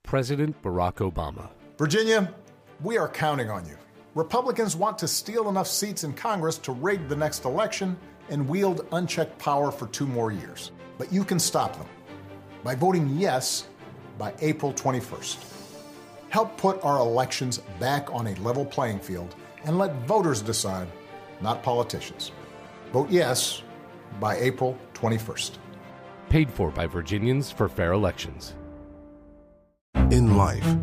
President Barack Obama. Virginia, we are counting on you. Republicans want to steal enough seats in Congress to rig the next election and wield unchecked power for 2 more years. But you can stop them by voting yes by April 21st. Help put our elections back on a level playing field and let voters decide, not politicians. Vote yes by April 21st. Paid for by Virginians for Fair Elections. In life,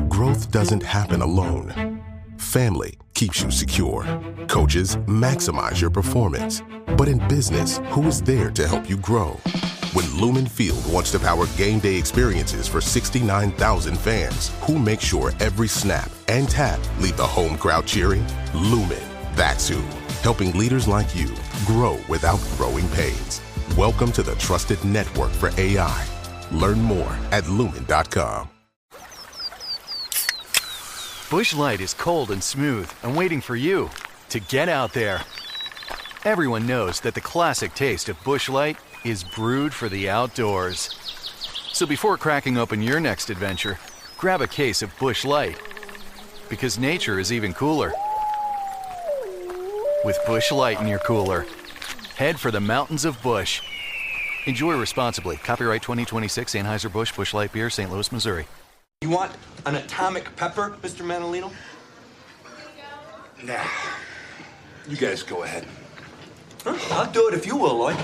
growth doesn't happen alone. Family keeps you secure. Coaches maximize your performance. But in business, who is there to help you grow? When Lumen Field wants to power game day experiences for 69,000 fans, who makes sure every snap and tap leave the home crowd cheering? Lumen. That's who. Helping leaders like you grow without growing pains. Welcome to the trusted network for AI. Learn more at lumen.com. Busch Light is cold and smooth and waiting for you to get out there. Everyone knows that the classic taste of Busch Light is brewed for the outdoors. So before cracking open your next adventure, grab a case of Busch Light. Because nature is even cooler with Busch Light in your cooler. Head for the mountains of Busch. Enjoy responsibly. Copyright 2026 Anheuser-Busch Busch Light Beer, St. Louis, Missouri. You want an atomic pepper, Mr. Manolino? Nah. You guys go ahead. Huh? I'll do it if you will, Lloyd.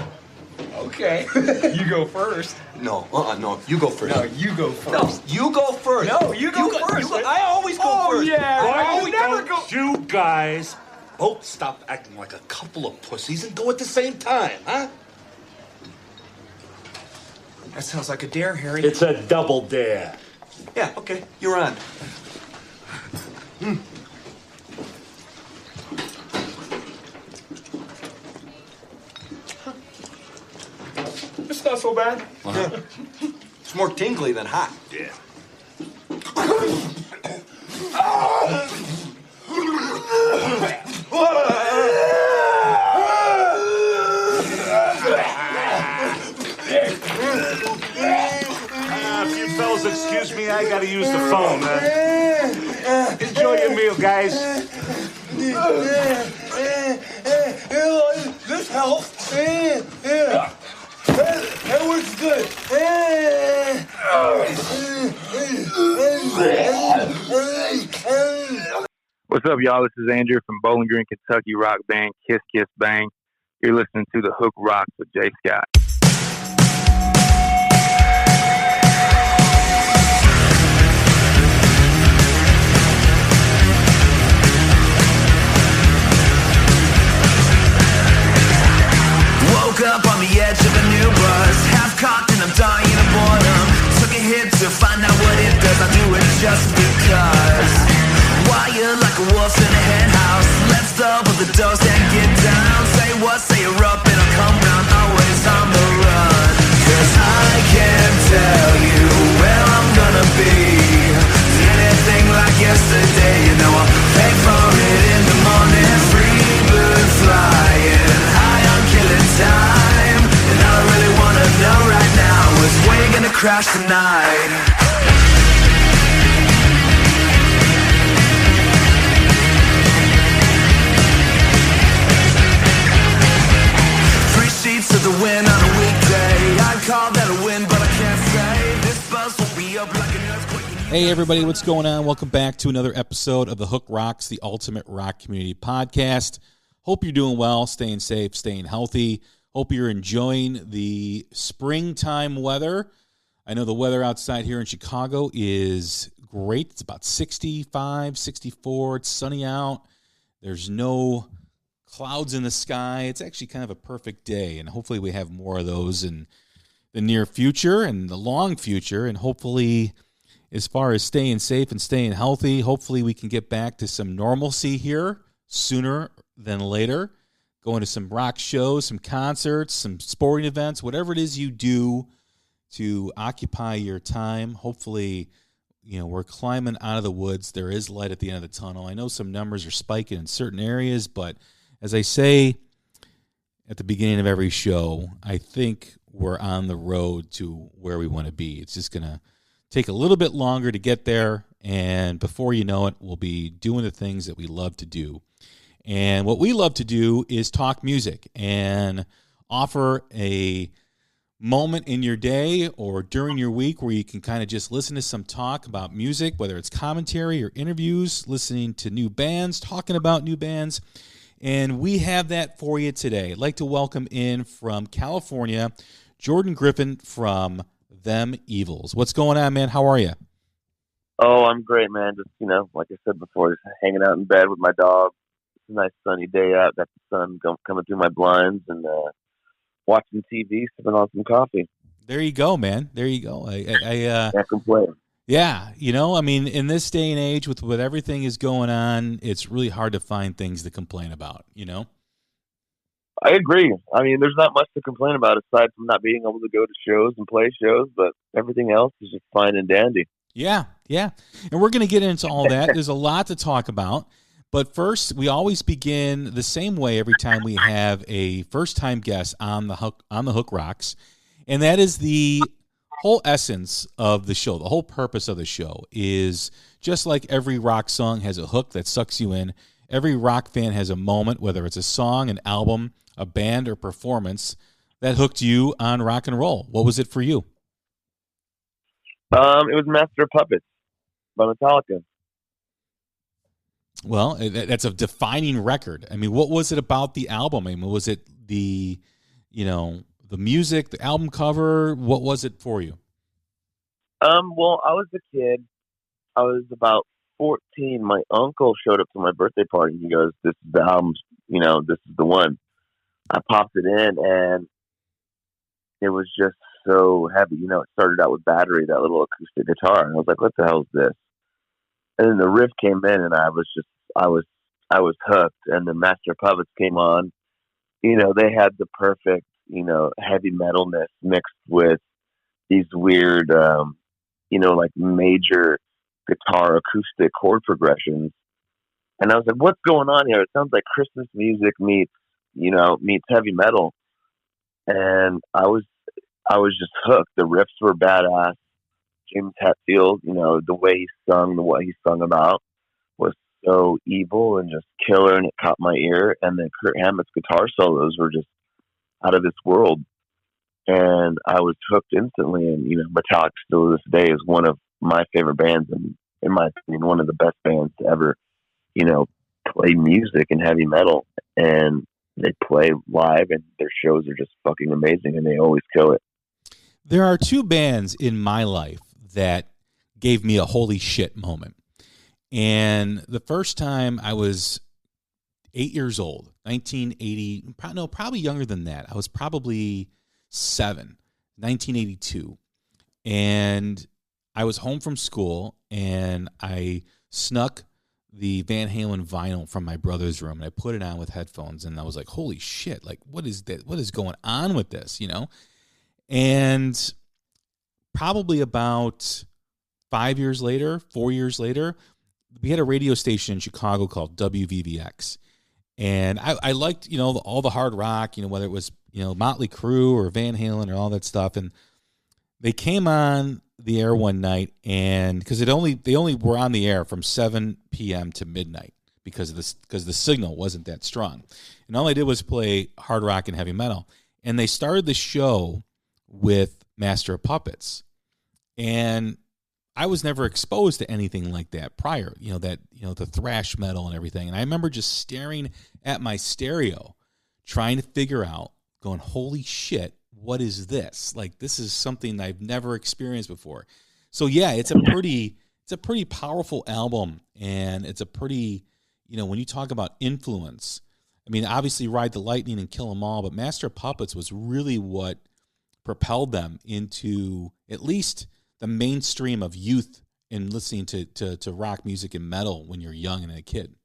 Okay. You go first. No, no. You go first. No, you go first. No, you go first. No, you go first. I always go first. Yeah. Why don't you guys both stop acting like a couple of pussies and go at the same time, huh? That sounds like a dare, Harry. It's a double dare. Yeah, okay. You're on. It's not so bad. Yeah. It's more tingly than hot. Yeah. If you fellas excuse me, I gotta use the phone. Enjoy your meal, guys. This helps. That works good. What's up, y'all? This is Andrew from Bowling Green, Kentucky rock band Kiss Kiss Bang. You're listening to The Hook Rocks with Jay Scott. Woke up on the edge of a new buzz, half cocked and I'm dying of boredom. Took a hit to find out what it does, I do it just because. Wired like a wolf in a hen house, let's double the dose and get down. Say what, say you're up and I'll come round, always on the run. Cause I can't tell you where I'm gonna be. Anything like yesterday, you know I'll pay for it in the morning. Free bird flying high on killing time. And all I really wanna know right now is when you're gonna crash tonight. To the win on a weekday. I'd call that a win, but I can't say this buzz will be up like an earthquake. Hey everybody, what's going on? Welcome back to another episode of the Hook Rocks, the Ultimate Rock Community Podcast. Hope you're doing well, staying safe, staying healthy. Hope you're enjoying the springtime weather. I know the weather outside here in Chicago is great. It's about 65, 64. It's sunny out. There's no clouds in the sky. It's actually kind of a perfect day, and hopefully we have more of those in the near future and the long future, and hopefully as far as staying safe and staying healthy, hopefully we can get back to some normalcy here sooner than later, going to some rock shows, some concerts, some sporting events, whatever it is you do to occupy your time. Hopefully, you know, we're climbing out of the woods. There is light at the end of the tunnel. I know some numbers are spiking in certain areas, but as I say at the beginning of every show, I think we're on the road to where we want to be. It's just going to take a little bit longer to get there, and before you know it, we'll be doing the things that we love to do. And what we love to do is talk music and offer a moment in your day or during your week where you can kind of just listen to some talk about music, whether it's commentary or interviews, listening to new bands, talking about new bands. And we have that for you today. I'd like to welcome in from California, Jordan Griffin from Them Evils. What's going on, man? How are you? Oh, I'm great, man. Just, like I said before, just hanging out in bed with my dog. It's a nice sunny day out. Got the sun coming through my blinds and watching TV, sipping on some coffee. There you go, man. There you go. I can't complain. Yeah, in this day and age with what everything is going on, it's really hard to find things to complain about, I agree. There's not much to complain about aside from not being able to go to shows and play shows, but everything else is just fine and dandy. Yeah. And we're going to get into all that. There's a lot to talk about. But first, we always begin the same way every time we have a first-time guest on the Hook Rocks, and that is the whole essence of the show. The whole purpose of the show is just like every rock song has a hook that sucks you in. Every rock fan has a moment, whether it's a song, an album, a band, or performance that hooked you on rock and roll. What was it for you? It was Master of Puppets by Metallica. Well, that's a defining record. What was it about the album? Was it the music, the album cover? What was it for you? Well, I was a kid. I was about 14. My uncle showed up to my birthday party. He goes, "This is the album. This is the one." I popped it in, and it was just so heavy. It started out with Battery, that little acoustic guitar, and I was like, "What the hell is this?" And then the riff came in, and I was hooked. And the Master of Puppets came on. They had the perfect, heavy metalness mixed with these weird, like major guitar acoustic chord progressions. And I was like, "What's going on here? It sounds like Christmas music meets heavy metal." And I was just hooked. The riffs were badass. James Hetfield, the way he sung, what he sung about was so evil and just killer, and it caught my ear. And then Kurt Hammett's guitar solos were just out of this world. And I was hooked instantly. And, Metallica still to this day is one of my favorite bands, and in my opinion, one of the best bands to ever, play music and heavy metal. And they play live, and their shows are just fucking amazing, and they always kill it. There are two bands in my life that gave me a holy shit moment. And the first time I was 8 years old, 1980, probably younger than that. I was probably 7, 1982. And I was home from school, and I snuck the Van Halen vinyl from my brother's room, and I put it on with headphones, and I was like, holy shit, like, what is that? What is going on with this, And probably about 4 years later, we had a radio station in Chicago called WVVX. And I liked, all the hard rock, whether it was, Motley Crue or Van Halen or all that stuff. And they came on the air one night, and because they only were on the air from 7 p.m. to midnight because the signal wasn't that strong. And all they did was play hard rock and heavy metal. And they started the show with Master of Puppets. And I was never exposed to anything like that prior, the thrash metal and everything. And I remember just staring at my stereo, trying to figure out, going, holy shit, what is this? Like, this is something I've never experienced before. So yeah, it's a pretty powerful album. And it's a pretty, when you talk about influence, obviously Ride the Lightning and Kill 'Em All, but Master of Puppets was really what propelled them into at least the mainstream of youth in listening to rock music and metal when you're young and a kid.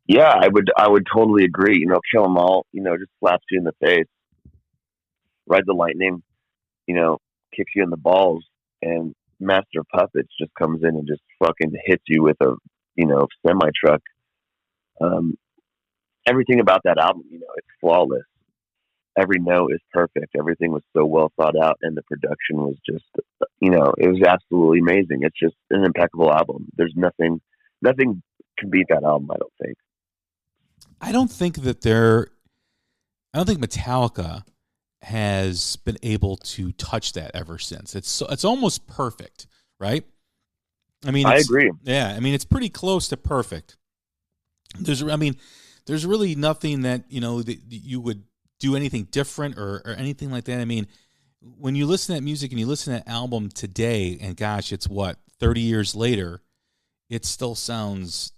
Yeah, I would totally agree. Kill 'Em All, just slaps you in the face. Ride the Lightning, kicks you in the balls, and Master of Puppets just comes in and just fucking hits you with a, semi truck. Everything about that album, it's flawless. every note is perfect. Everything was so well thought out, and the production was just, it was absolutely amazing. It's just an impeccable album. There's nothing can beat that album, I don't think. I don't think Metallica has been able to touch that ever since. It's almost perfect, right? I mean, I agree. Yeah, I mean, it's pretty close to perfect. There's really nothing that, that you would do anything different or anything like that. I mean, when you listen to that music and you listen to that album today, and gosh, it's 30 years later, it still sounds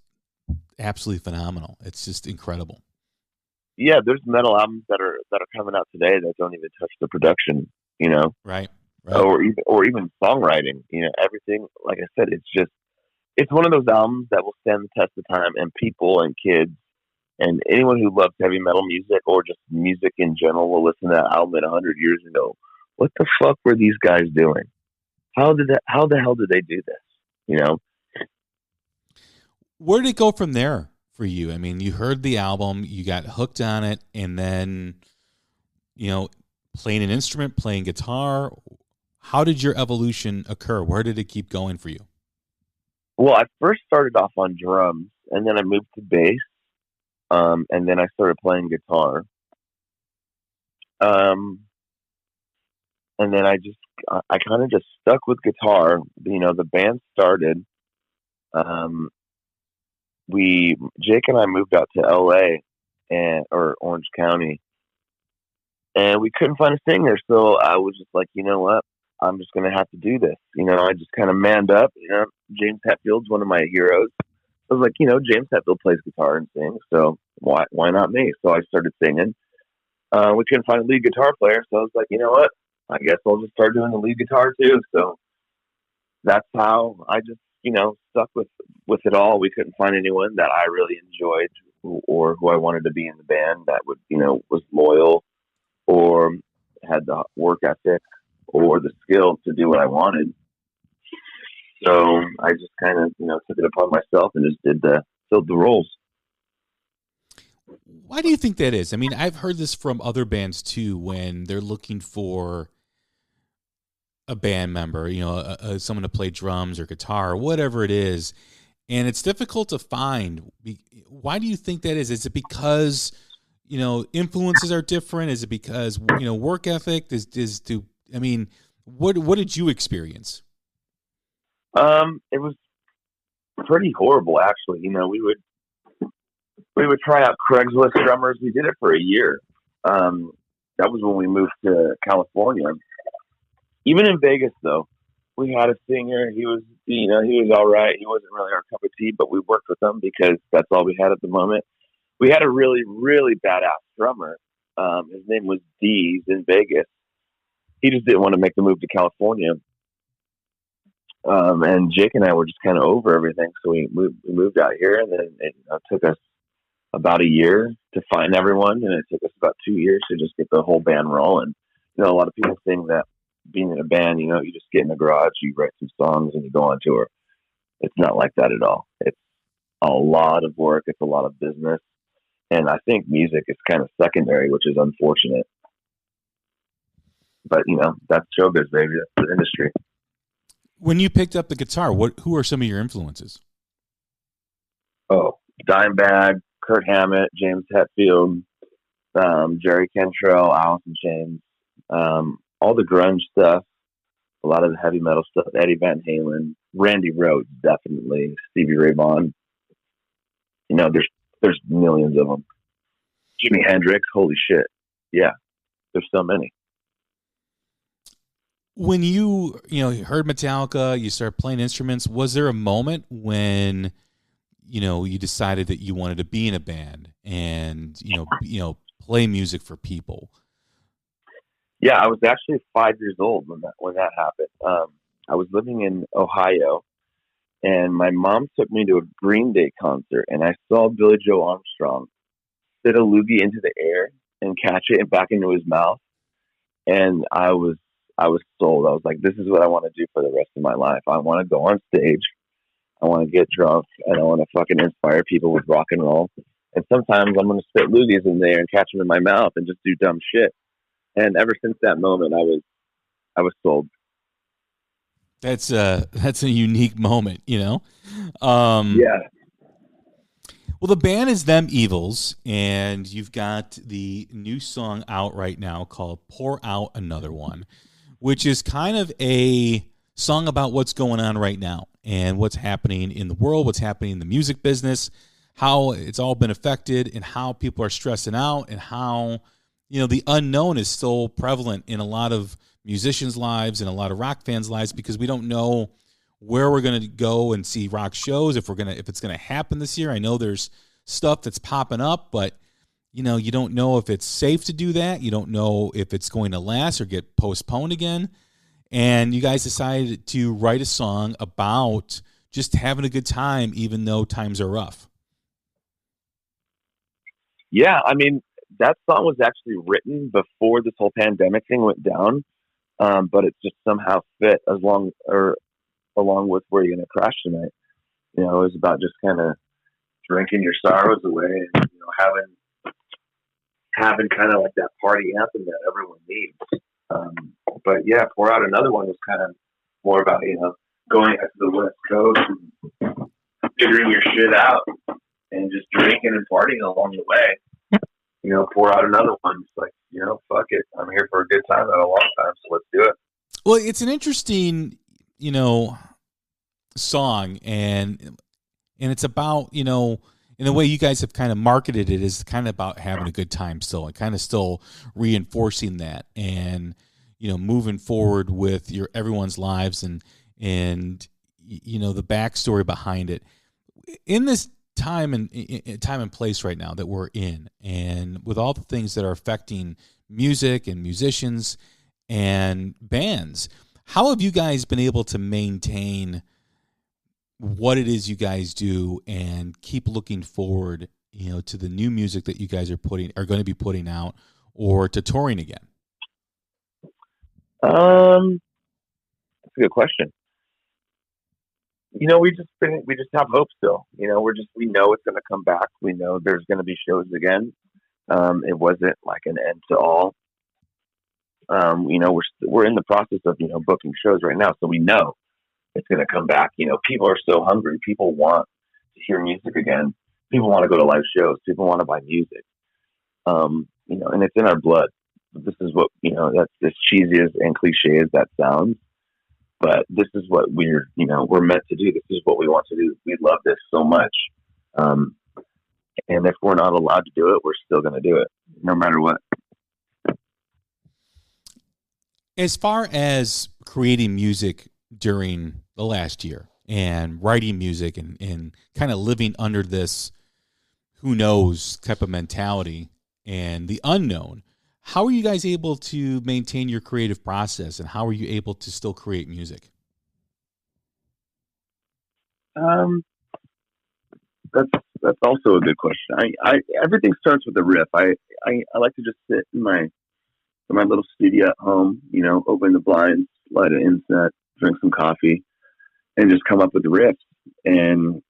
absolutely phenomenal. It's just incredible. Yeah, there's metal albums that are coming out today that don't even touch the production, right. or even songwriting. Everything. Like I said, it's one of those albums that will stand the test of time, and people and kids and anyone who loves heavy metal music or just music in general will listen to that album in 100 years and go, "What the fuck were these guys doing? How the hell did they do this?" Where did it go from there for you? I mean, you heard the album, you got hooked on it, and then, playing an instrument, playing guitar. How did your evolution occur? Where did it keep going for you? Well, I first started off on drums, and then I moved to bass, and then I started playing guitar. And then I kind of just stuck with guitar. The band started. Jake and I moved out to LA or Orange County, and we couldn't find a singer. So I was just like, you know what? I'm just going to have to do this. I just kind of manned up. James Hetfield's one of my heroes. I was like, James Hetfield plays guitar and sings, so why not me? So I started singing. We couldn't find a lead guitar player, so I was like, you know what? I guess I'll just start doing the lead guitar too. So that's how I just, stuck with it all. We couldn't find anyone that I really enjoyed or who I wanted to be in the band that would, was loyal or had the work ethic or the skill to do what I wanted. So I just kind of, took it upon myself and just filled the roles. Why do you think that is? I mean, I've heard this from other bands too, when they're looking for a band member, someone to play drums or guitar or whatever it is, and it's difficult to find. Why do you think that is? Is it because, influences are different? Is it because, work ethic? What did you experience? It was pretty horrible, actually. We would try out Craigslist drummers. We did it for a year. That was when we moved to California. Even in Vegas, though, we had a singer. He was all right. He wasn't really our cup of tea, but we worked with him because that's all we had at the moment. We had a really, really badass drummer. His name was Deez in Vegas. He just didn't want to make the move to California. And Jake and I were just kind of over everything, so we moved out here, and then it took us about a year to find everyone, and it took us about 2 years to just get the whole band rolling. A lot of people think that being in a band, you just get in the garage, you write some songs, and you go on tour. It's not like that at all. It's a lot of work. It's a lot of business. And I think music is kind of secondary, which is unfortunate. But, that's showbiz, baby. That's the industry. When you picked up the guitar, who are some of your influences? Oh, Dimebag, Kurt Hammett, James Hetfield, Jerry Cantrell, Alice in Chains, all the grunge stuff, a lot of the heavy metal stuff, Eddie Van Halen, Randy Rhoads, definitely, Stevie Ray Vaughan. There's millions of them. Jimi Hendrix, holy shit. Yeah, there's so many. When you heard Metallica, you started playing instruments, was there a moment when, you decided that you wanted to be in a band and, play music for people? Yeah, I was actually 5 years old when that happened. I was living in Ohio, and my mom took me to a Green Day concert, and I saw Billy Joe Armstrong spit a loogie into the air and catch it back into his mouth. And I was sold. I was like, this is what I want to do for the rest of my life. I want to go on stage. I want to get drunk, and I want to fucking inspire people with rock and roll. And sometimes I'm going to spit loogies in there and catch them in my mouth and just do dumb shit. And ever since that moment, I was sold. That's a unique moment, you know? Yeah. Well, the band is Them Evils, and you've got the new song out right now called Pour Out Another One, which is kind of a song about what's going on right now and what's happening in the world, what's happening in the music business, how it's all been affected, and how people are stressing out, and how, you know, the unknown is still prevalent in a lot of musicians' lives and a lot of rock fans' lives, because we don't know where we're going to go and see rock shows, if it's going to happen this year. I know there's stuff that's popping up, but you know, you don't know if it's safe to do that. You don't know if it's going to last or get postponed again. And you guys decided to write a song about just having a good time, even though times are rough. Yeah, I mean, that song was actually written before this whole pandemic thing went down, but it just somehow fit along with Where You're Gonna Crash Tonight. You know, it was about just kind of drinking your sorrows away and, you know, having kind of like that party anthem that everyone needs. But yeah, Pour Out Another One was kind of more about, you know, going out to the West Coast and figuring your shit out and just drinking and partying along the way. You know, pour out another one. It's like, you know, fuck it. I'm here for a good time, not a long time, so let's do it. Well, it's an interesting, you know, song, and it's about, you know, in the way you guys have kind of marketed it, is kind of about having a good time still, and kind of still reinforcing that, and, you know, moving forward with everyone's lives, and you know, the backstory behind it in this time and place right now that we're in, and with all the things that are affecting music and musicians and bands. How have you guys been able to maintain what it is you guys do and keep looking forward, you know, to the new music that you guys are going to be putting out, or to touring again? That's a good question. You know, we just have hope still. You know, we know it's going to come back. We know there's going to be shows again. It wasn't like an end to all. You know, we're in the process of, you know, booking shows right now, so we know it's going to come back. You know, people are so hungry. People want to hear music again. People want to go to live shows. People want to buy music. You know, and it's in our blood. This is what, you know, that's as cheesy and cliche as that sounds. But this is what we're meant to do. This is what we want to do. We love this so much. And if we're not allowed to do it, we're still going to do it, no matter what. As far as creating music during the last year and writing music and kind of living under this who knows type of mentality and the unknown, how are you guys able to maintain your creative process, and how are you able to still create music? That's also a good question. Everything starts with a riff. I like to just sit in my little studio at home, you know, open the blinds, light an incense, drink some coffee, and just come up with the riffs. And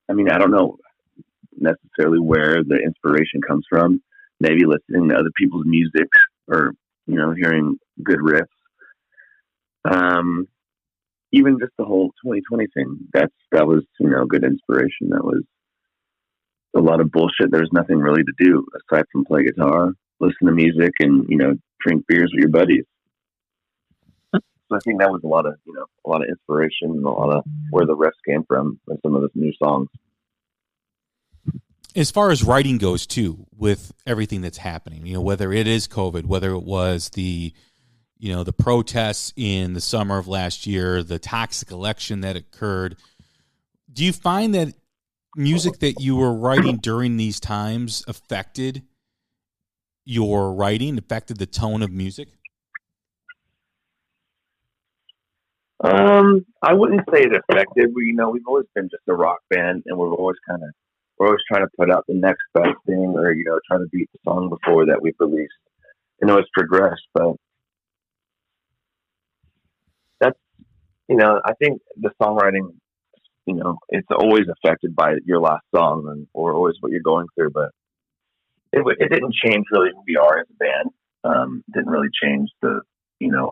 I mean, I don't know necessarily where the inspiration comes from. Maybe listening to other people's music, or, you know, hearing good riffs. Even just the whole 2020 thing, that was, you know, good inspiration. That was a lot of bullshit. There's nothing really to do aside from play guitar, listen to music, and, you know, drink beers with your buddies. So I think that was a lot of inspiration, and a lot of where the riffs came from with some of the new songs. As far as writing goes, too, with everything that's happening, you know, whether it is COVID, whether it was the protests in the summer of last year, the toxic election that occurred, do you find that music that you were writing during these times affected your writing, affected the tone of music? I wouldn't say it affected. We've always been just a rock band, and we're always trying to put out the next best thing, or, you know, trying to beat the song before that we've released. You know, it's progressed, but that's, you know, I think the songwriting, you know, it's always affected by your last song or always what you're going through, but it didn't change really who we are as a band. didn't really change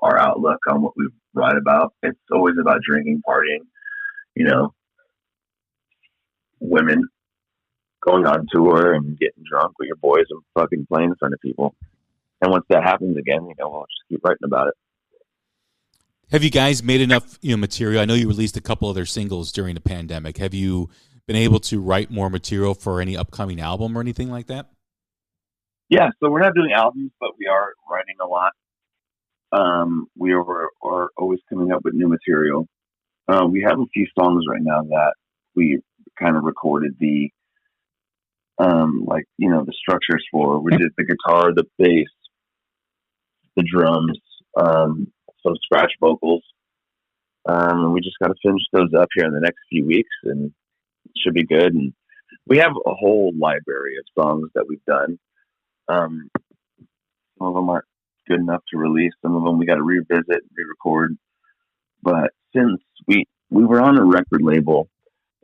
our outlook on what we write about. It's always about drinking, partying, women going on tour and getting drunk with your boys and fucking playing in front of people. And once that happens again, we'll just keep writing about it. Have you guys made enough material? I know you released a couple other singles during the pandemic. Have you been able to write more material for any upcoming album or anything like that? Yeah, so we're not doing albums, but we are writing a lot. We are always coming up with new material. We have a few songs right now that we kind of recorded the structures for. We did the guitar, the bass, the drums, some scratch vocals. We just got to finish those up here in the next few weeks, and it should be good. And we have a whole library of songs that we've done. Some of them aren't good enough to release. Some of them we got to revisit, re-record. But since we were on a record label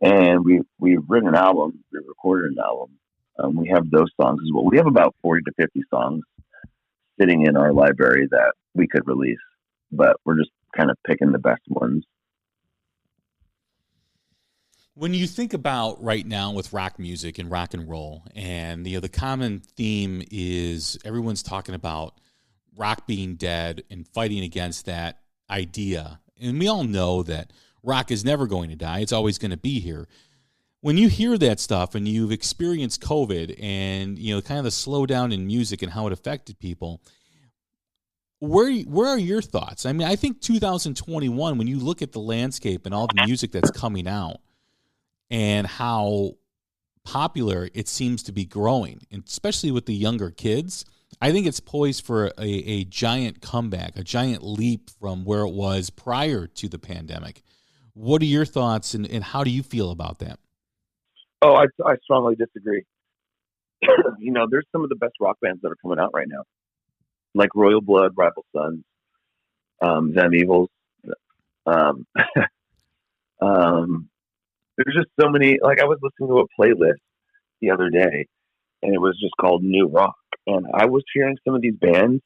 and we've written an album, we recorded an album, we have those songs as well. We have about 40 to 50 songs sitting in our library that we could release, but we're just kind of picking the best ones. When you think about right now with rock music and rock and roll, and the common theme is everyone's talking about rock being dead and fighting against that idea. And we all know that rock is never going to die. It's always going to be here. When you hear that stuff and you've experienced COVID and, kind of the slowdown in music and how it affected people, where are your thoughts? I mean, I think 2021, when you look at the landscape and all the music that's coming out and how popular it seems to be growing, and especially with the younger kids, I think it's poised for a giant comeback, a giant leap from where it was prior to the pandemic. What are your thoughts, and how do you feel about that? Oh, I strongly disagree. There's some of the best rock bands that are coming out right now, like Royal Blood, Rival Sons, Them Evils. There's just so many. Like, I was listening to a playlist the other day, and it was just called New Rock. And I was hearing some of these bands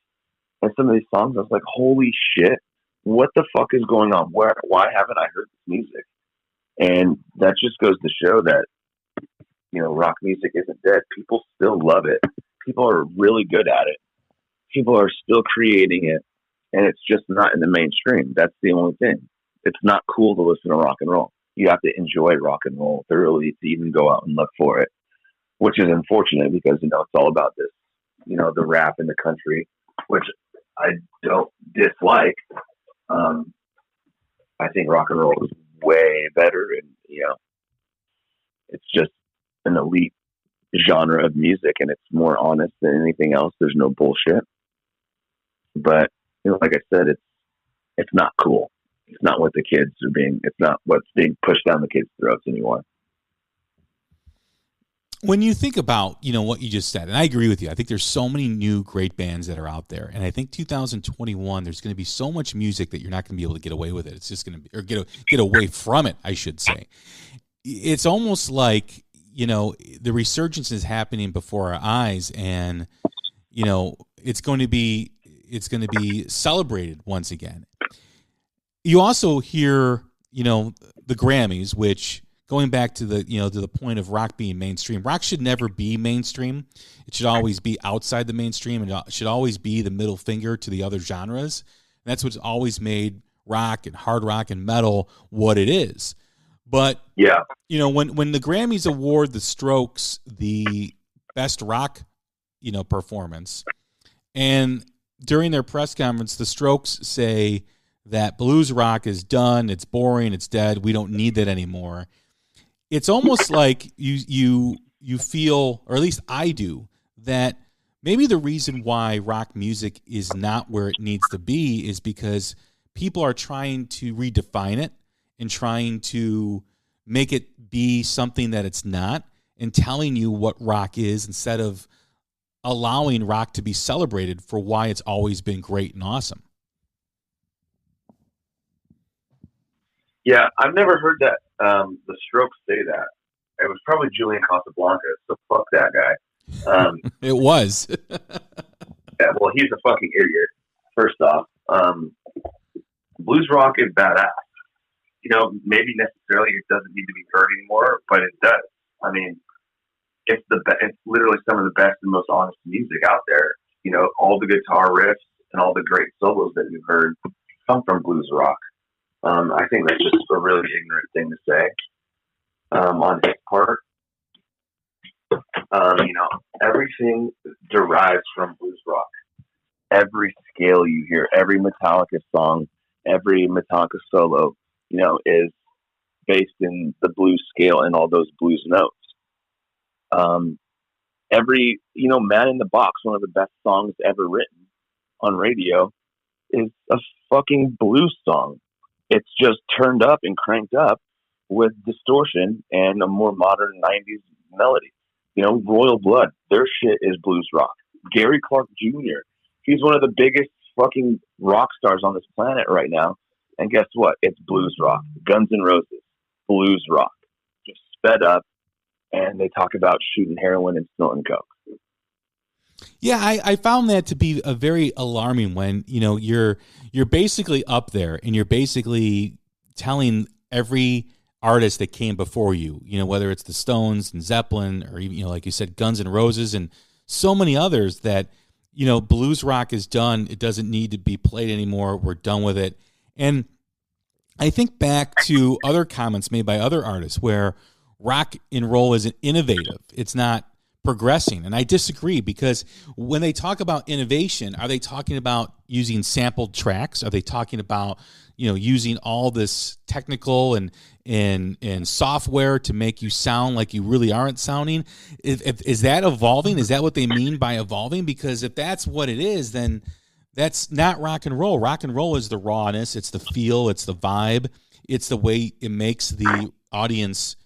and some of these songs. I was like, holy shit, what the fuck is going on? Why haven't I heard this music? And that just goes to show that, rock music isn't dead. People still love it. People are really good at it. People are still creating it, and it's just not in the mainstream. That's the only thing. It's not cool to listen to rock and roll. You have to enjoy rock and roll thoroughly to even go out and look for it, which is unfortunate because, it's all about this, the rap in the country, which I don't dislike. I think rock and roll is way better, and, it's just an elite genre of music, and it's more honest than anything else. There's no bullshit. But, like I said, it's not cool. It's not what the kids are it's not what's being pushed down the kids' throats anymore. When you think about, what you just said, and I agree with you, I think there's so many new great bands that are out there. And I think 2021, there's going to be so much music that you're not going to be able to get away with it. It's just going to be, or get away from it, I should say. It's almost like, the resurgence is happening before our eyes, and, it's going to be celebrated once again. You also hear, the Grammys, which, going back to the point of rock being mainstream, rock should never be mainstream. It should always be outside the mainstream, and it should always be the middle finger to the other genres. And that's what's always made rock and hard rock and metal what it is. But yeah, when the Grammys award the Strokes the best rock, performance, and during their press conference, the Strokes say that blues rock is done, it's boring, it's dead, we don't need that anymore. It's almost like you feel, or at least I do, that maybe the reason why rock music is not where it needs to be is because people are trying to redefine it and trying to make it be something that it's not, and telling you what rock is instead of allowing rock to be celebrated for why it's always been great and awesome. Yeah, I've never heard that the Strokes say that. It was probably Julian Casablanca, so fuck that guy. It was. Yeah, well, he's a fucking idiot. First off, blues rock is badass. Maybe necessarily it doesn't need to be heard anymore, but it does. I mean, it's literally some of the best and most honest music out there. All the guitar riffs and all the great solos that you've heard come from blues rock. I think that's just a really ignorant thing to say on his part. Everything derives from blues rock. Every scale you hear, every Metallica song, every Metallica solo, is based in the blues scale and all those blues notes. Man in the Box, one of the best songs ever written on radio, is a fucking blues song. It's just turned up and cranked up with distortion and a more modern 90s melody. Royal Blood, their shit is blues rock. Gary Clark Jr., he's one of the biggest fucking rock stars on this planet right now. And guess what? It's blues rock. Guns N' Roses, blues rock. Just sped up, and they talk about shooting heroin and snorting coke. Yeah, I found that to be a very alarming when, you're basically up there and you're basically telling every artist that came before you, whether it's the Stones and Zeppelin or even, like you said, Guns N' Roses and so many others that, blues rock is done. It doesn't need to be played anymore. We're done with it. And I think back to other comments made by other artists where rock and roll isn't innovative. It's not progressing. And I disagree, because when they talk about innovation, are they talking about using sampled tracks? Are they talking about, using all this technical and software to make you sound like you really aren't sounding? Is that evolving? Is that what they mean by evolving? Because if that's what it is, then that's not rock and roll. Rock and roll is the rawness. It's the feel. It's the vibe. It's the way it makes the audience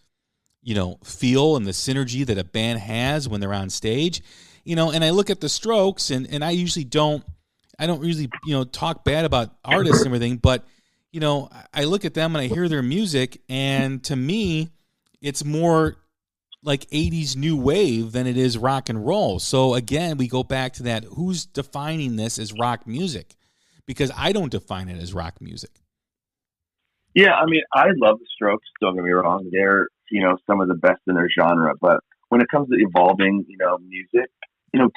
feel, and the synergy that a band has when they're on stage, and I look at the Strokes and I don't usually talk bad about artists and everything, but, I look at them and I hear their music, and to me, it's more like 80s new wave than it is rock and roll. So again, we go back to that. Who's defining this as rock music? Because I don't define it as rock music. Yeah. I mean, I love the Strokes. Don't get me wrong. They're, some of the best in their genre, but when it comes to evolving, music,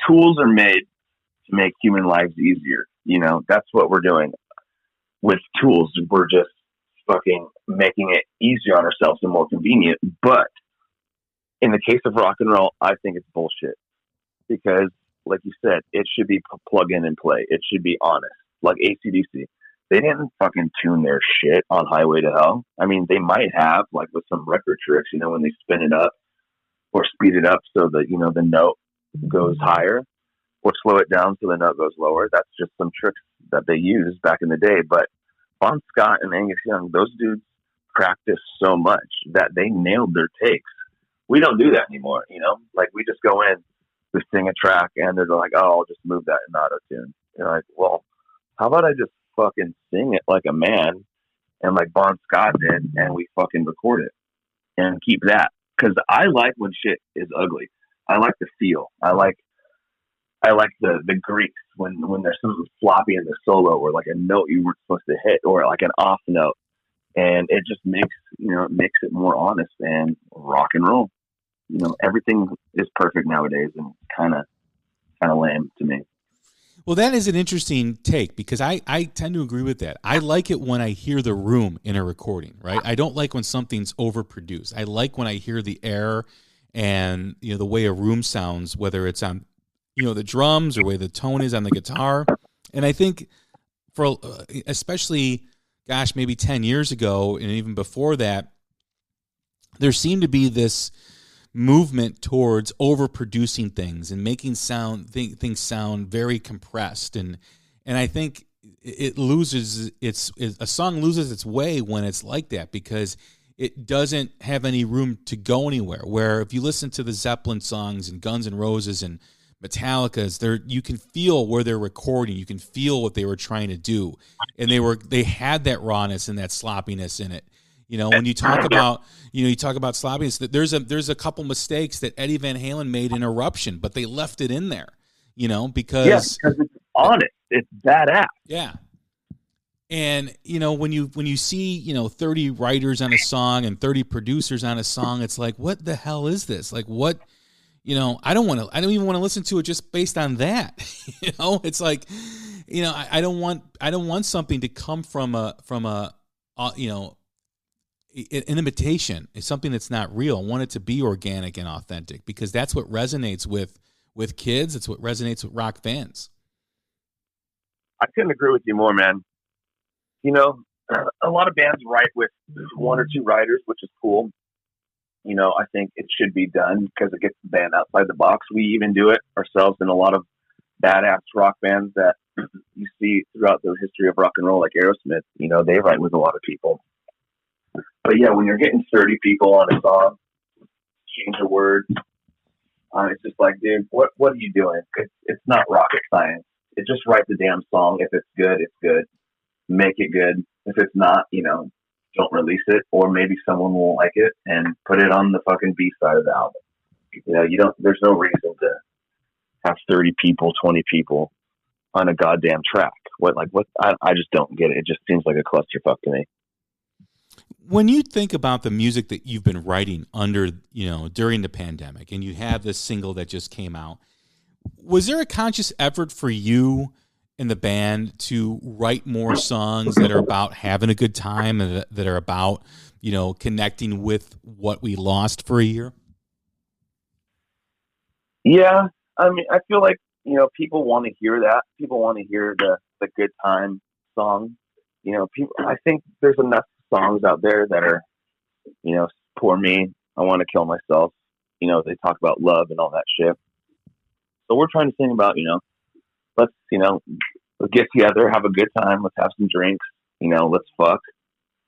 tools are made to make human lives easier. That's what we're doing with tools. We're just fucking making it easier on ourselves and more convenient. But in the case of rock and roll, I think it's bullshit, because like you said, it should be plug in and play. It should be honest. Like AC/DC. They didn't fucking tune their shit on Highway to Hell. I mean, they might have, like with some record tricks, when they spin it up or speed it up so that, the note goes higher, or slow it down so the note goes lower. That's just some tricks that they used back in the day. But Bon Scott and Angus Young, those dudes practiced so much that they nailed their takes. We don't do that anymore, Like, we just go in, we sing a track, and they're like, oh, I'll just move that in auto-tune. You're like, well, how about I just fucking sing it like a man, and like Bon Scott did, and we fucking record it and keep that? Because I like when shit is ugly. I like the feel. I like the grease when there's something floppy in the solo, or like a note you weren't supposed to hit, or like an off note, and it just makes it more honest and rock and roll. Everything is perfect nowadays, and it's kind of lame to me. Well, that is an interesting take, because I tend to agree with that. I like it when I hear the room in a recording, right? I don't like when something's overproduced. I like when I hear the air and, the way a room sounds, whether it's on, the drums or the way the tone is on the guitar. And I think for especially, maybe 10 years ago and even before that, there seemed to be this movement towards overproducing things and making things sound very compressed, and I think a song loses its way when it's like that, because it doesn't have any room to go anywhere. Where if you listen to the Zeppelin songs and Guns N' Roses and Metallica's, you can feel where they're recording, you can feel what they were trying to do, and they had that rawness and that sloppiness in it. When you talk about, sloppiness, that there's a couple mistakes that Eddie Van Halen made in Eruption, but they left it in there. because it's honest. It's badass. Yeah. And, when you see, 30 writers on a song and 30 producers on a song, it's like, what the hell is this? Like, what, I don't even want to listen to it just based on that. It's like, I don't want something to come from an imitation. It's something that's not real. I want it to be organic and authentic, because that's what resonates with kids. It's what resonates with rock fans. I couldn't agree with you more, man. A lot of bands write with one or two writers, which is cool. I think it should be done because it gets the band outside the box. We even do it ourselves in a lot of badass rock bands that you see throughout the history of rock and roll, like Aerosmith. They write with a lot of people. But yeah, when you're getting 30 people on a song, change a word, it's just like, dude, what are you doing? It's not rocket science. It just write the damn song. If it's good, it's good. Make it good. If it's not, don't release it, or maybe someone won't like it and put it on the fucking B side of the album. There's no reason to have 30 people, 20 people on a goddamn track. I just don't get it. It just seems like a clusterfuck to me. When you think about the music that you've been writing during the pandemic, and you have this single that just came out, was there a conscious effort for you in the band to write more songs that are about having a good time and that are about, connecting with what we lost for a year? Yeah. I mean, I feel like, people want to hear that. People want to hear the good time song. I think there's enough songs out there that are, poor me, I want to kill myself. They talk about love and all that shit. So we're trying to sing about, let's get together, have a good time. Let's have some drinks, let's fuck,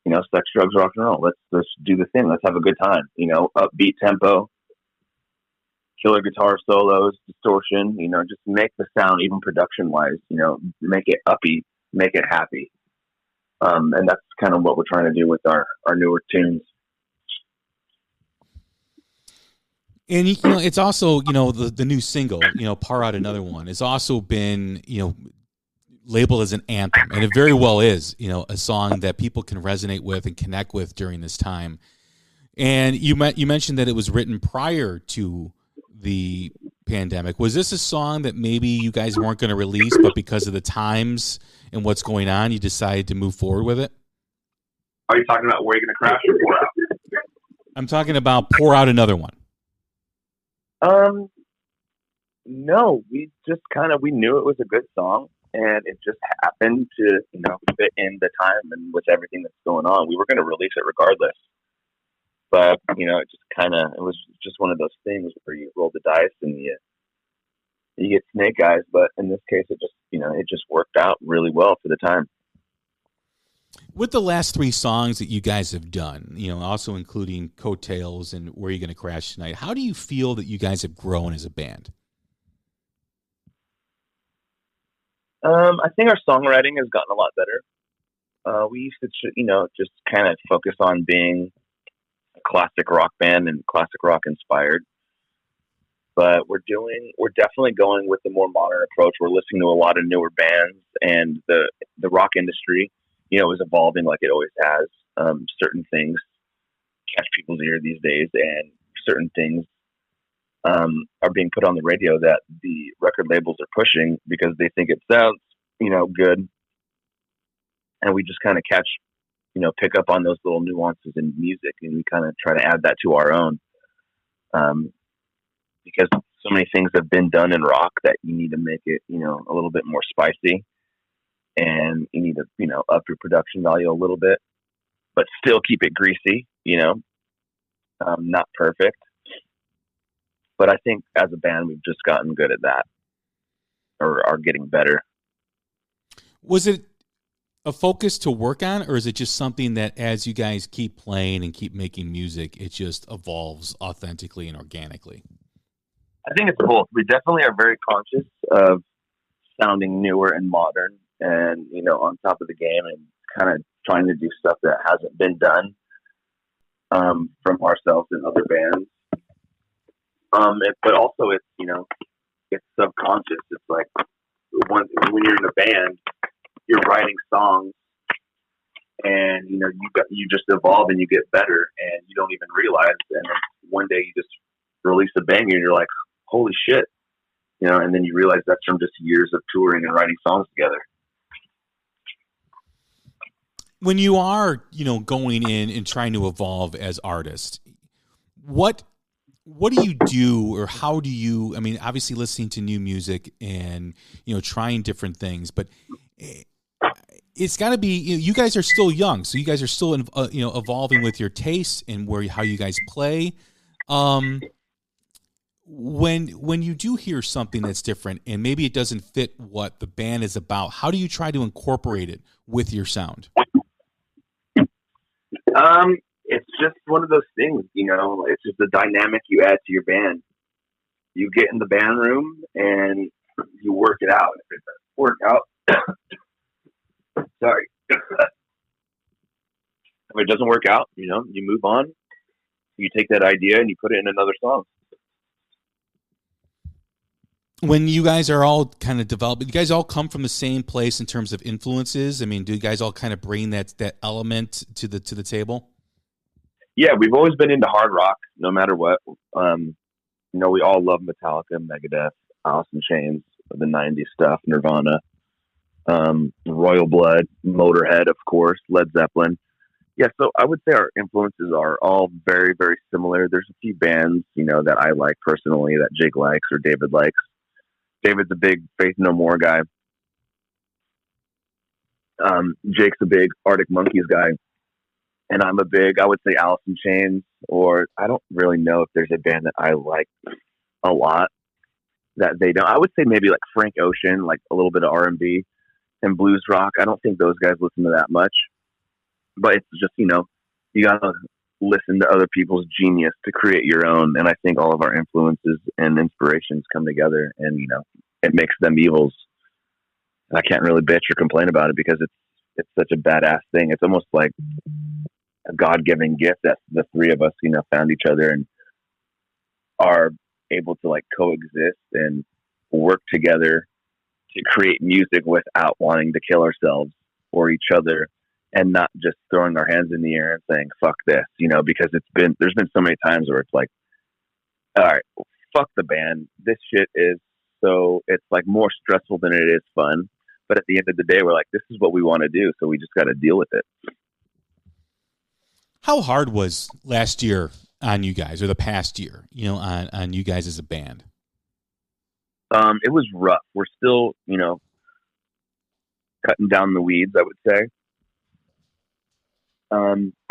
sex, drugs, rock and roll. Let's do the thing. Let's have a good time, upbeat tempo, killer guitar solos, distortion, just make the sound, even production wise, make it uppy, make it happy. And that's kind of what we're trying to do with our newer tunes. And, it's also, the new single, Pour Out Another One, has also been, labeled as an anthem. And it very well is, a song that people can resonate with and connect with during this time. And you mentioned that it was written prior to the pandemic. Was this a song that maybe you guys weren't going to release, but because of the times and what's going on, you decided to move forward with it? Are you talking about Where You Gonna Crash or Pour Out? I'm talking about Pour Out Another One. No, we just we knew it was a good song, and it just happened to, fit in the time and with everything that's going on. We were going to release it regardless, but, it just it was just one of those things where you roll the dice and you get snake eyes. But in this case, it just worked out really well for the time. With the last three songs that you guys have done, also including Coattails and Where You Gonna Crash Tonight, how do you feel that you guys have grown as a band? I think our songwriting has gotten a lot better. We used to, just kind of focus on being a classic rock band and classic rock inspired. But we're definitely going with the more modern approach. We're listening to a lot of newer bands, and the rock industry, is evolving like it always has. Certain things catch people's ear these days, and certain things are being put on the radio that the record labels are pushing because they think it sounds, good. And we just kind of pick up on those little nuances in music, and we kind of try to add that to our own. Because so many things have been done in rock that you need to make it, a little bit more spicy, and you need to, up your production value a little bit, but still keep it greasy, not perfect. But I think as a band, we've just gotten good at that, or are getting better. Was it a focus to work on, or is it just something that as you guys keep playing and keep making music, it just evolves authentically and organically? I think it's both. We definitely are very conscious of sounding newer and modern and, on top of the game, and kind of trying to do stuff that hasn't been done from ourselves and other bands. But also it's, it's subconscious. It's like when you're in a band, you're writing songs, and you just evolve and you get better, and you don't even realize. And then one day you just release a banger, and you're like, "Holy shit!" And then you realize that's from just years of touring and writing songs together. When you are, going in and trying to evolve as artists, what do you do, or how do you? I mean, obviously listening to new music and trying different things, but it's got to be. You guys are still young, so you guys are still evolving with your tastes and how you guys play. When you do hear something that's different and maybe it doesn't fit what the band is about, how do you try to incorporate it with your sound? It's just one of those things, it's just the dynamic you add to your band. You get in the band room and you work it out. If it doesn't work out, sorry. If it doesn't work out, you move on. You take that idea and you put it in another song. When you guys are all kind of developing, you guys all come from the same place in terms of influences. I mean, do you guys all kind of bring that element to the table? Yeah, we've always been into hard rock, no matter what. We all love Metallica, Megadeth, Alice in Chains, the '90s stuff, Nirvana, Royal Blood, Motorhead, of course, Led Zeppelin. Yeah, so I would say our influences are all very, very similar. There's a few bands, that I like personally, that Jake likes or David likes. David's a big Faith No More guy. Jake's a big Arctic Monkeys guy. And I'm a big, I would say, Alice in Chains, or I don't really know if there's a band that I like a lot that they don't. I would say maybe like Frank Ocean, like a little bit of R&B and blues rock. I don't think those guys listen to that much. But it's just, you got to listen to other people's genius to create your own. And I think all of our influences and inspirations come together, and, it makes them evils. And I can't really bitch or complain about it because it's such a badass thing. It's almost like a God-given gift that the three of us, found each other and are able to like coexist and work together to create music without wanting to kill ourselves or each other, and not just throwing our hands in the air and saying, fuck this, because there's been so many times where it's like, all right, fuck the band. This shit it's like more stressful than it is fun. But at the end of the day, we're like, this is what we want to do. So we just got to deal with it. How hard was last year on you guys, or the past year, on you guys as a band? It was rough. We're still, cutting down the weeds, I would say.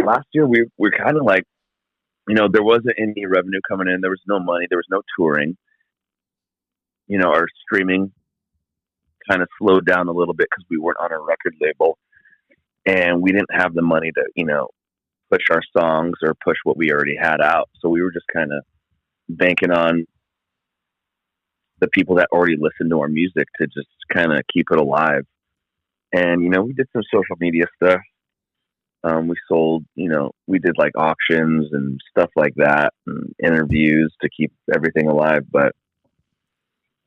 Last year we're kind of like, there wasn't any revenue coming in. There was no money. There was no touring. Our streaming kind of slowed down a little bit because we weren't on a record label, and we didn't have the money to, push our songs or push what we already had out. So we were just kind of banking on the people that already listened to our music to just kind of keep it alive. And, we did some social media stuff. We sold, we did like auctions and stuff like that, and interviews to keep everything alive. But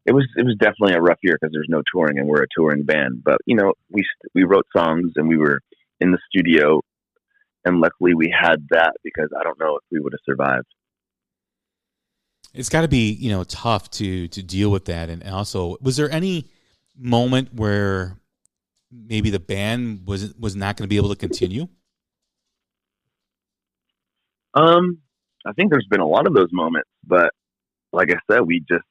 it was definitely a rough year because there's no touring, and we're a touring band. But, we wrote songs and we were in the studio, and luckily we had that, because I don't know if we would have survived. It's got to be, tough to deal with that. And also, was there any moment where maybe the band was not going to be able to continue? I think there's been a lot of those moments, but like I said, we just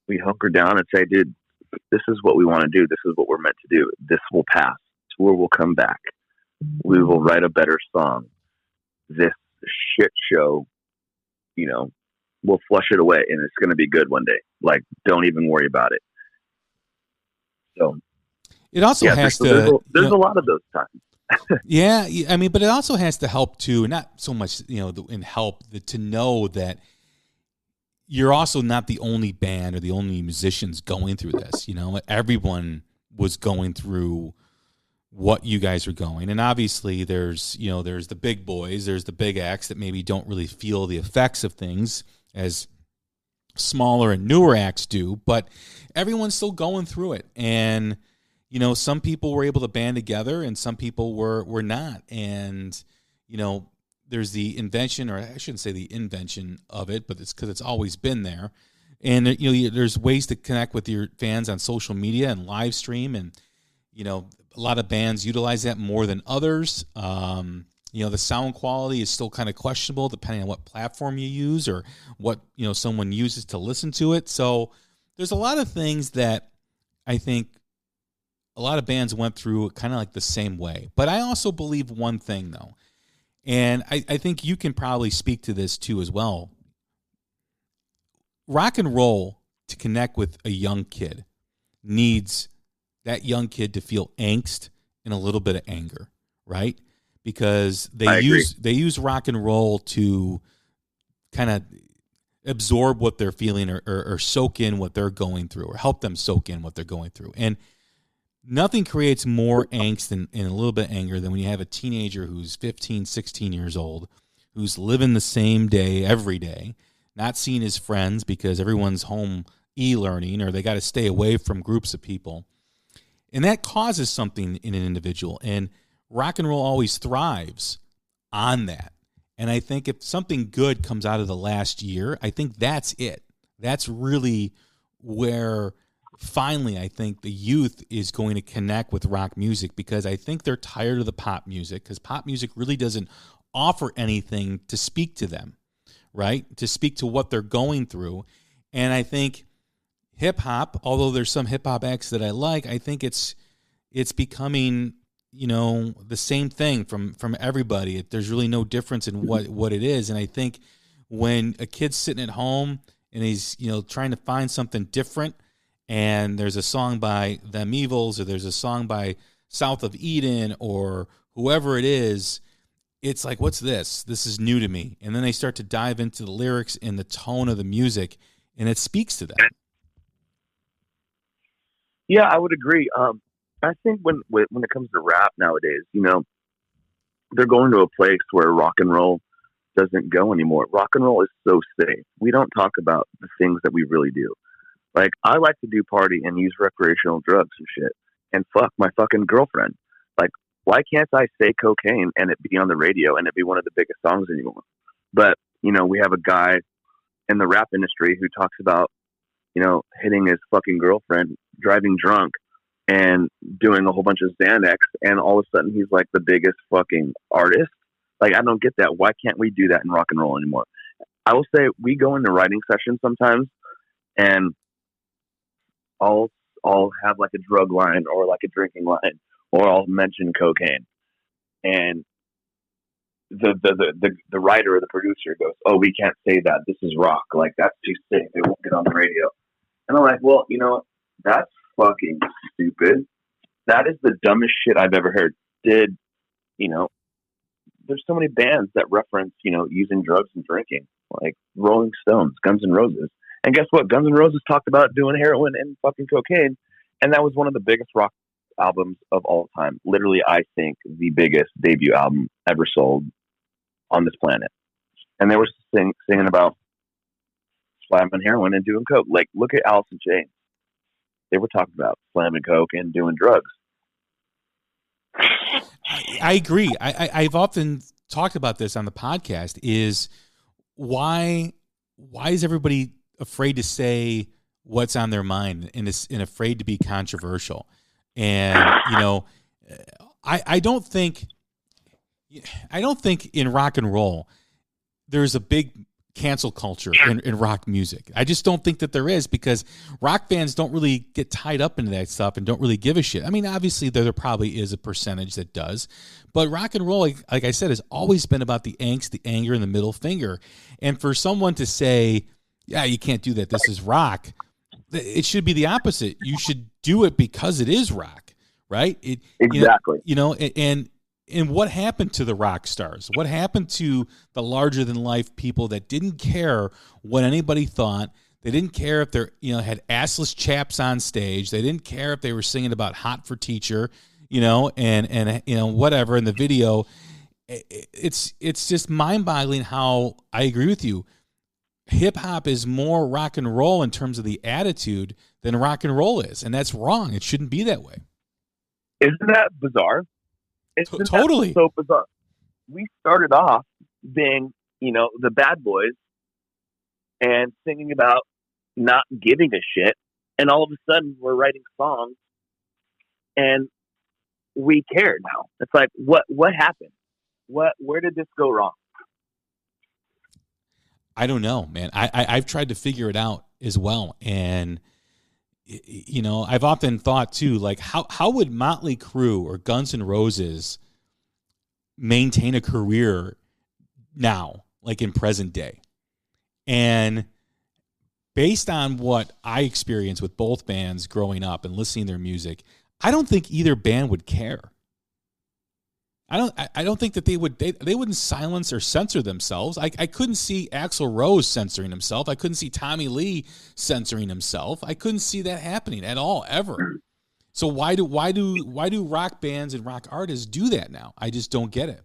we hunker down and say, dude, this is what we want to do. This is what we're meant to do. This will pass. Tour will come back. We will write a better song. This shit show, we'll flush it away, and it's going to be good one day. Like, don't even worry about it. So it also has to. There's a lot of those times. Yeah, I mean, but it also has to help too. Not so much, in help to know that you're also not the only band or the only musicians going through this. Everyone was going through what you guys are going, and obviously there's the big boys, there's the big acts that maybe don't really feel the effects of things as smaller and newer acts do, but everyone's still going through it. And, you know, some people were able to band together and some people were not. And, you know, there's the invention, or I shouldn't say the invention of it, but it's because it's always been there. And, you know, there's ways to connect with your fans on social media and live stream. And, you know, a lot of bands utilize that more than others. You know, the sound quality is still kind of questionable depending on what platform you use or what, you know, someone uses to listen to it. So there's a lot of things that I think a lot of bands went through kind of like the same way. But I also believe one thing, though, and I think you can probably speak to this too as well. Rock and roll, to connect with a young kid, needs that young kid to feel angst and a little bit of anger, right? Because they use rock and roll to kind of absorb what they're feeling or soak in what they're going through, or help them soak in what they're going through. And nothing creates more angst and a little bit of anger than when you have a teenager who's 15, 16 years old, who's living the same day every day, not seeing his friends because everyone's home e-learning, or they got to stay away from groups of people. And that causes something in an individual. And rock and roll always thrives on that. And I think if something good comes out of the last year, I think that's it. That's really where finally I think the youth is going to connect with rock music, because I think they're tired of the pop music, because pop music really doesn't offer anything to speak to them, right? To speak to what they're going through. And I think hip-hop, although there's some hip-hop acts that I like, I think it's becoming, you know, the same thing from everybody. There's really no difference in what it is. And I think when a kid's sitting at home and he's, you know, trying to find something different, and there's a song by Them Evils, or there's a song by South of Eden, or whoever it is, it's like, what's this? This is new to me. And then they start to dive into the lyrics and the tone of the music, and it speaks to them. Yeah, I would agree. I think when it comes to rap nowadays, you know, they're going to a place where rock and roll doesn't go anymore. Rock and roll is so safe. We don't talk about the things that we really do. Like, I like to do party and use recreational drugs and shit and fuck my fucking girlfriend. Like, why can't I say cocaine and it be on the radio and it be one of the biggest songs anymore? But, you know, we have a guy in the rap industry who talks about, you know, hitting his fucking girlfriend, driving drunk, and doing a whole bunch of Xanax, and all of a sudden he's like the biggest fucking artist. Like, I don't get that. Why can't we do that in rock and roll anymore? I will say we go into writing sessions sometimes, and I'll have like a drug line or like a drinking line, or I'll mention cocaine, and the writer or the producer goes, "Oh, we can't say that. This is rock. Like, that's too sick. They won't get on the radio." And I'm like, well, you know, that's fucking stupid. That is the dumbest shit I've ever heard. You know, there's so many bands that reference, you know, using drugs and drinking, like Rolling Stones, Guns N' Roses. And guess what? Guns N' Roses talked about doing heroin and fucking cocaine, and that was one of the biggest rock albums of all time. Literally, I think the biggest debut album ever sold on this planet. And they were singing about slamming heroin and doing coke. Like, look at Alice in Chains. They were talking about slamming coke and doing drugs. I agree. I've often talked about this on the podcast, is why is everybody afraid to say what's on their mind and afraid to be controversial? And, you know, I don't think in rock and roll there's a big cancel culture in rock music. I just don't think that there is, because rock fans don't really get tied up into that stuff and don't really give a shit. I mean, obviously there probably is a percentage that does, but rock and roll, like I said, has always been about the angst, the anger, and the middle finger. And for someone to say, yeah, you can't do that, this is rock, it should be the opposite. You should do it because it is rock, right? Exactly. You know, and what happened to the rock stars? What happened to the larger than life people that didn't care what anybody thought? They didn't care if they're, you know, had assless chaps on stage. They didn't care if they were singing about Hot for Teacher, you know, and you know, whatever in the video. It's just mind-boggling how, I agree with you, hip hop is more rock and roll in terms of the attitude than rock and roll is, and that's wrong. It shouldn't be that way. Isn't that bizarre? Totally. So bizarre. We started off being, the bad boys and singing about not giving a shit, and all of a sudden we're writing songs and we care now. It's like, what happened? Where did this go wrong? I don't know, man. I've tried to figure it out as well. And, I've often thought too, like how would Motley Crue or Guns N' Roses maintain a career now, like in present day? And based on what I experienced with both bands growing up and listening to their music, I don't think either band would care. I don't think that they wouldn't silence or censor themselves. I couldn't see Axl Rose censoring himself. I couldn't see Tommy Lee censoring himself. I couldn't see that happening at all, ever. So why do rock bands and rock artists do that now? I just don't get it.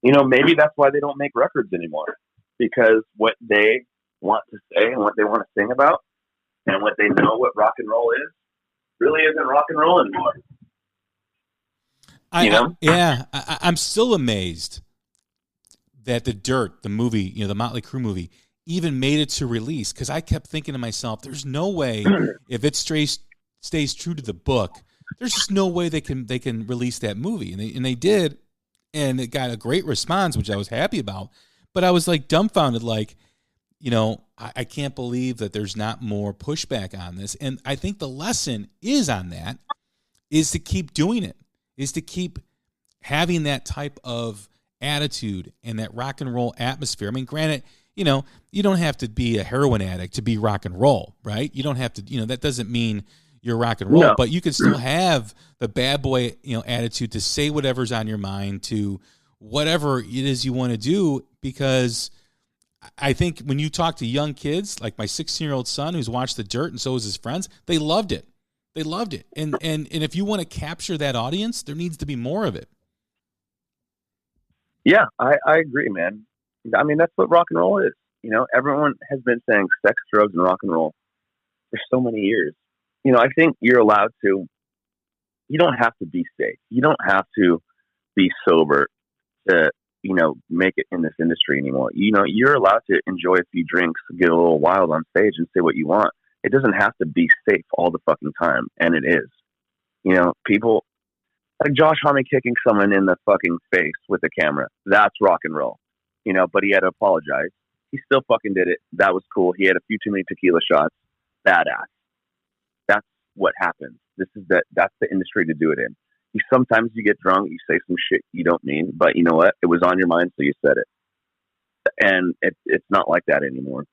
Maybe that's why they don't make records anymore, because what they want to say and what they want to sing about and what they know what rock and roll is really isn't rock and roll anymore. I'm still amazed that The Dirt, the movie, the Motley Crue movie, even made it to release, because I kept thinking to myself, there's no way, if it stays true to the book, there's just no way they can release that movie. And they did, and it got a great response, which I was happy about. But I was like dumbfounded, like, I can't believe that there's not more pushback on this. And I think the lesson is on that, is to keep doing it, is to keep having that type of attitude and that rock and roll atmosphere. I mean, granted, you don't have to be a heroin addict to be rock and roll, right? You don't have to, that doesn't mean you're rock and roll, no. But you can still have the bad boy, attitude to say whatever's on your mind, to whatever it is you want to do. Because I think when you talk to young kids, like my 16-year-old son who's watched The Dirt, and so is his friends, they loved it. They loved it. And if you want to capture that audience, there needs to be more of it. Yeah, I agree, man. I mean, that's what rock and roll is. Everyone has been saying sex, drugs, and rock and roll for so many years. I think you're allowed to, you don't have to be safe. You don't have to be sober to, make it in this industry anymore. You're allowed to enjoy a few drinks, get a little wild on stage and say what you want. It doesn't have to be safe all the fucking time, and it is. People like Josh Homme kicking someone in the fucking face with a camera. That's rock and roll, but he had to apologize. He still fucking did it. That was cool. He had a few too many tequila shots. Badass. That's what happens. That's the industry to do it in. Sometimes you get drunk, you say some shit you don't mean, but you know what? It was on your mind, so you said it. And it's not like that anymore.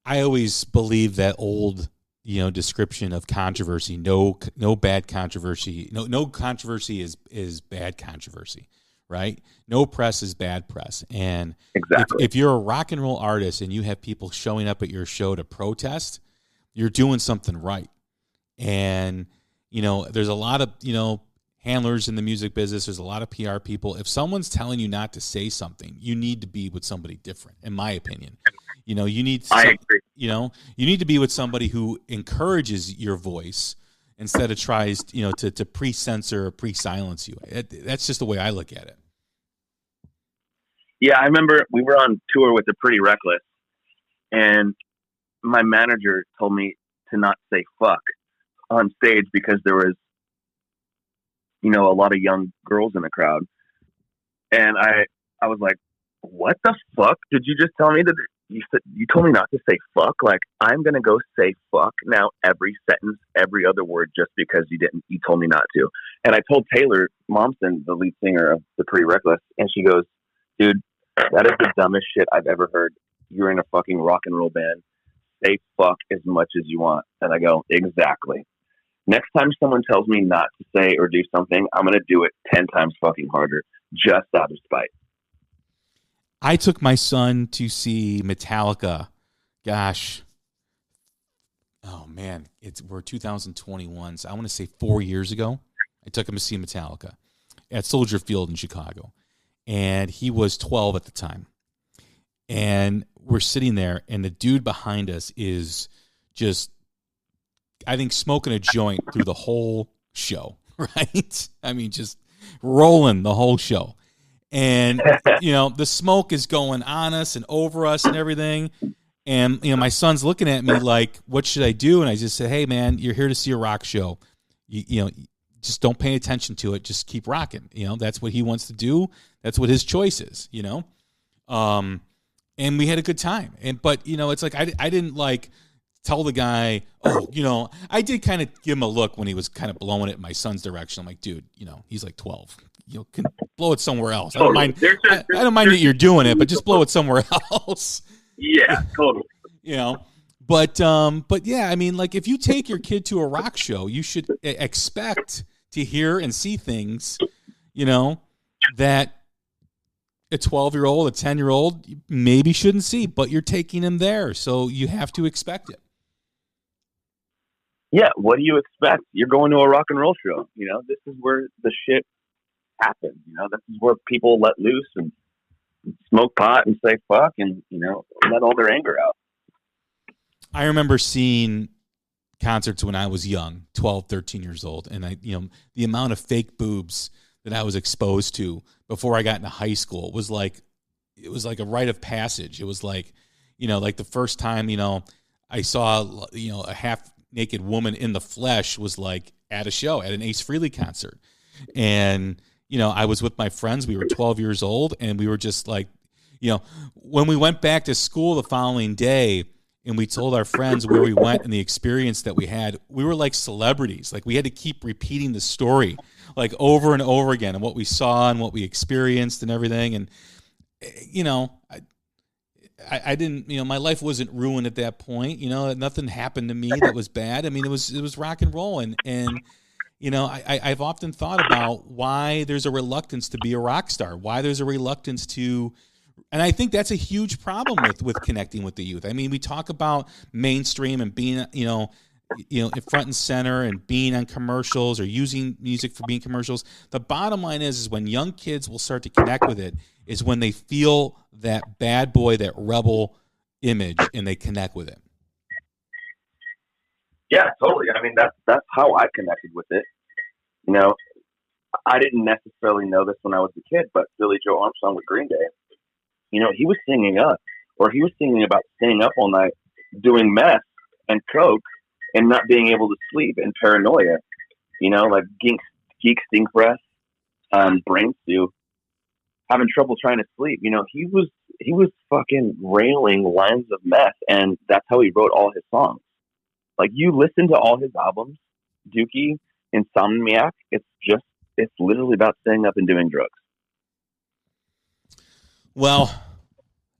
I always believe that old, description of controversy. No bad controversy. No controversy is bad controversy, right? No press is bad press. And exactly. If you're a rock and roll artist and you have people showing up at your show to protest, you're doing something right. And there's a lot of handlers in the music business. There's a lot of PR people. If someone's telling you not to say something, you need to be with somebody different, in my opinion. You need you need to be with somebody who encourages your voice instead of tries to pre-censor or pre-silence you. That's just the way I look at it. Yeah, I remember we were on tour with the Pretty Reckless, and my manager told me to not say fuck on stage because there was a lot of young girls in the crowd. And I was like, what the fuck? Did you just tell me that you told me not to say fuck? Like, I'm going to go say fuck now every sentence, every other word, just because you told me not to. And I told Taylor Momsen, the lead singer of the Pretty Reckless, and she goes, dude, that is the dumbest shit I've ever heard. You're in a fucking rock and roll band. Say fuck as much as you want. And I go, exactly. Next time someone tells me not to say or do something, I'm going to do it 10 times fucking harder, just out of spite. I took my son to see Metallica. Gosh. Oh, man. We're 2021, so I want to say 4 years ago. I took him to see Metallica at Soldier Field in Chicago. And he was 12 at the time. And we're sitting there, and the dude behind us is just, I think, smoking a joint through the whole show, right? I mean, just rolling the whole show. And, the smoke is going on us and over us and everything. And, my son's looking at me like, what should I do? And I just said, hey, man, you're here to see a rock show. Just don't pay attention to it. Just keep rocking. That's what he wants to do. That's what his choice is, And we had a good time. But it's like I didn't like tell the guy, I did kind of give him a look when he was kind of blowing it in my son's direction. I'm like, dude, he's like 12. Can blow it somewhere else. I don't mind. I don't mind that you're doing it, but just blow it somewhere else. Yeah, totally. But yeah, I mean, like if you take your kid to a rock show, you should expect to hear and see things, that a 12-year-old, a 10-year-old maybe shouldn't see, but you're taking them there, so you have to expect it. Yeah, what do you expect? You're going to a rock and roll show. This is where the shit happens. This is where people let loose and smoke pot and say fuck and, let all their anger out. I remember seeing concerts when I was young, 12, 13 years old, and the amount of fake boobs that I was exposed to before I got into high school was like, it was like a rite of passage. It was like, like the first time, I saw, a half naked woman in the flesh was like at a show, at an Ace Frehley concert. And, I was with my friends, we were 12 years old, and we were just like, when we went back to school the following day and we told our friends where we went and the experience that we had, we were like celebrities. Like we had to keep repeating the story like over and over again and what we saw and what we experienced and everything. And, I didn't, my life wasn't ruined at that point. Nothing happened to me that was bad. I mean, it was rock and roll. And I've often thought about why there's a reluctance to be a rock star, why there's a reluctance to, and I think that's a huge problem with connecting with the youth. I mean, we talk about mainstream and being, in front and center and being on commercials or using music for being commercials. The bottom line is when young kids will start to connect with it is when they feel that bad boy, that rebel image, and they connect with it. Yeah, totally. I mean, that's how I connected with it. I didn't necessarily know this when I was a kid, but Billy Joe Armstrong with Green Day, he was singing about staying up all night doing meth and coke and not being able to sleep and paranoia, like geek stink breath, brain stew, having trouble trying to sleep. He was fucking railing lines of meth, and that's how he wrote all his songs. Like you listen to all his albums, Dookie, Insomniac, it's literally about staying up and doing drugs. Well,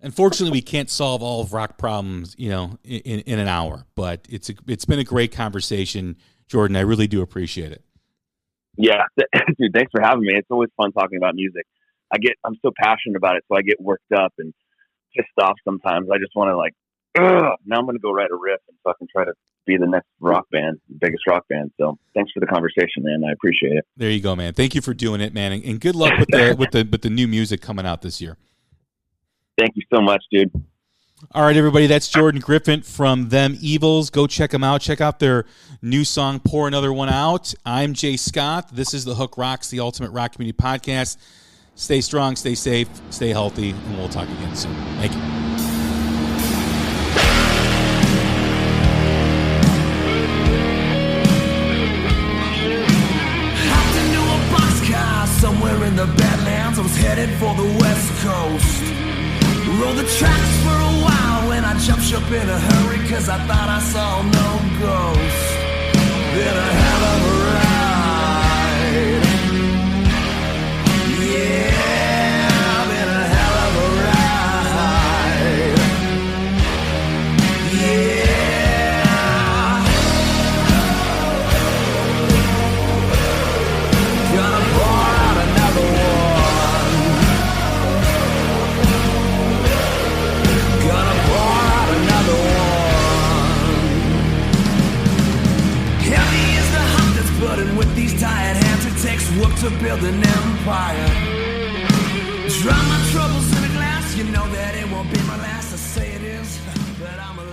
unfortunately, we can't solve all of rock problems, in an hour. But it's been a great conversation, Jordan. I really do appreciate it. Yeah, dude, thanks for having me. It's always fun talking about music. I'm so passionate about it, so I get worked up and pissed off sometimes. I just want to now I'm going to go write a riff and fucking try to be the next rock band, biggest rock band. So thanks for the conversation, man. I appreciate it. There you go, man. Thank you for doing it, man, and good luck with the new music coming out this year. Thank you so much, dude. All right, everybody, that's Jordan Griffin from Them Evils. Go check them out. Check out their new song, Pour Another One Out. I'm Jay Scott. This is The Hook Rocks, the Ultimate Rock Community Podcast. Stay strong, stay safe, stay healthy, and we'll talk again soon. Thank you. Hopped into a boxcar somewhere in the Badlands. I was headed for the West Coast. Rode the tracks for a while when I jumped ship in a hurry, cause I thought I saw no ghost. Been a hell of a ride. Yeah, been a hell of a ride. Yeah. Gonna pour out another one. Gonna pour out another one. Heavy is the heart that's burdened with these tired hands. It takes work to build an empire. Drown my troubles in a glass You know that it won't be my last. I say it is, but I'm a